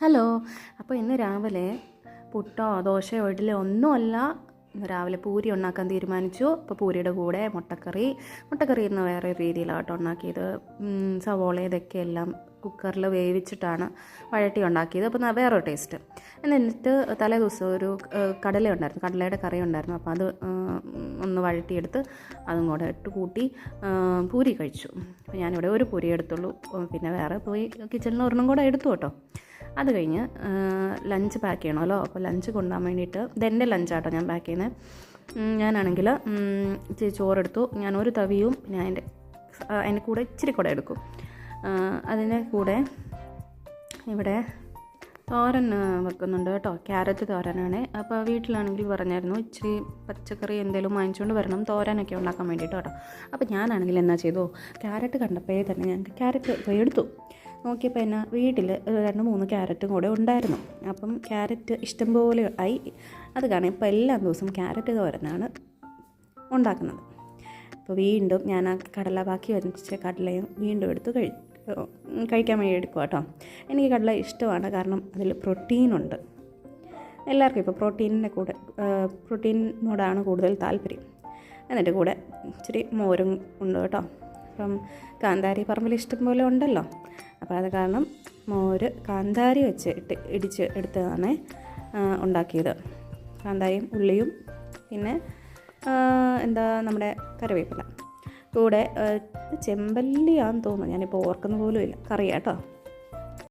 Hello. അപ്പോൾ ഇന്ന് രാവിലെ പുട്ടോ ദോശയോ ഇഡ്ഡലിയോ ഒന്നുമല്ല, ഇന്ന് രാവിലെ പൂരി ഉണ്ടാക്കാൻ തീരുമാനിച്ചു. അപ്പോൾ പൂരിയുടെ കൂടെ മുട്ടക്കറി ഇന്ന് വേറെ രീതിയിലാട്ടോ ഉണ്ടാക്കിയത്. സവോള ഇതൊക്കെ എല്ലാം കുക്കറിൽ വേവിച്ചിട്ടാണ് വഴട്ടി ഉണ്ടാക്കിയത്. അപ്പോൾ വേറൊരു ടേസ്റ്റ്. എന്നിട്ട് തലേ ദിവസം ഒരു കടല ഉണ്ടായിരുന്നു, കടലയുടെ കറി ഉണ്ടായിരുന്നു. അപ്പോൾ അത് ഒന്ന് വഴട്ടിയെടുത്ത് അതും കൂടെ ഇട്ട് കൂട്ടി പൂരി കഴിച്ചു. അപ്പോൾ ഞാനിവിടെ ഒരു പൂരി എടുത്തുള്ളൂ, പിന്നെ വേറെ പോയി കിച്ചണിൽ ഒരെണ്ണം കൂടെ എടുത്തു കേട്ടോ. അത് കഴിഞ്ഞ് ലഞ്ച് പാക്ക് ചെയ്യണമല്ലോ. അപ്പോൾ ലഞ്ച് കൊണ്ടുപോകാൻ വേണ്ടിയിട്ട് ഇതെൻ്റെ ലഞ്ചാട്ടോ ഞാൻ പാക്ക് ചെയ്യുന്നത്. ഞാനാണെങ്കിൽ ഇച്ചിരി ചോറെടുത്തു. ഞാൻ ഒരു തവിയും പിന്നെ അതിൻ്റെ കൂടെ ഇച്ചിരി കൂടെ എടുക്കും. അതിൻ്റെ കൂടെ ഇവിടെ തോരൻ വെക്കുന്നുണ്ട് കേട്ടോ, ക്യാരറ്റ് തോരനാണ്. അപ്പോൾ വീട്ടിലാണെങ്കിൽ പറഞ്ഞായിരുന്നു ഇച്ചിരി പച്ചക്കറി എന്തെങ്കിലും വാങ്ങിച്ചുകൊണ്ട് വരണം തോരനൊക്കെ ഉണ്ടാക്കാൻ വേണ്ടിയിട്ട് കേട്ടോ. അപ്പോൾ ഞാനാണെങ്കിൽ എന്നാ ചെയ്തു, ക്യാരറ്റ് കണ്ടപ്പോഴേ തന്നെ ഞങ്ങൾക്ക് ക്യാരറ്റ് എടുത്തു. നോക്കിയപ്പോൾ എന്നാ വീട്ടിൽ 2-3 ക്യാരറ്റും കൂടെ ഉണ്ടായിരുന്നു. അപ്പം ക്യാരറ്റ് ഇഷ്ടംപോലെ ആയി. അത് കാരണം ഇപ്പോൾ എല്ലാ ദിവസവും ക്യാരറ്റ് തോരനാണ് ഉണ്ടാക്കുന്നത്. അപ്പോൾ വീണ്ടും ഞാൻ ആ കടല ബാക്കി വെച്ച കടലയും വീണ്ടും എടുത്ത് കഴിക്കാൻ വേണ്ടി എടുക്കുക കേട്ടോ. എനിക്ക് കടല ഇഷ്ടമാണ്, കാരണം അതിൽ പ്രോട്ടീനുണ്ട്. എല്ലാവർക്കും ഇപ്പോൾ പ്രോട്ടീനോടാണ് കൂടുതൽ താല്പര്യം. എന്നിട്ട് കൂടെ ഇച്ചിരി മോരും ഉണ്ട് കേട്ടോ. അപ്പം കാന്താരി പറമ്പിൽ ഇഷ്ടം പോലെ ഉണ്ടല്ലോ. അപ്പോൾ അത് കാരണം മോര് കാന്താരി വെച്ച് ഇടിച്ച് എടുത്തതാണ് ഉണ്ടാക്കിയത്. കാന്താരിയും ഉള്ളിയും പിന്നെ നമ്മുടെ കറിവേപ്പില കൂടെ ചെമ്പല്ലിയാണെന്ന് തോന്നുന്നു, ഞാനിപ്പോൾ ഓർക്കുന്ന പോലും ഇല്ല, കറിയാട്ടോ.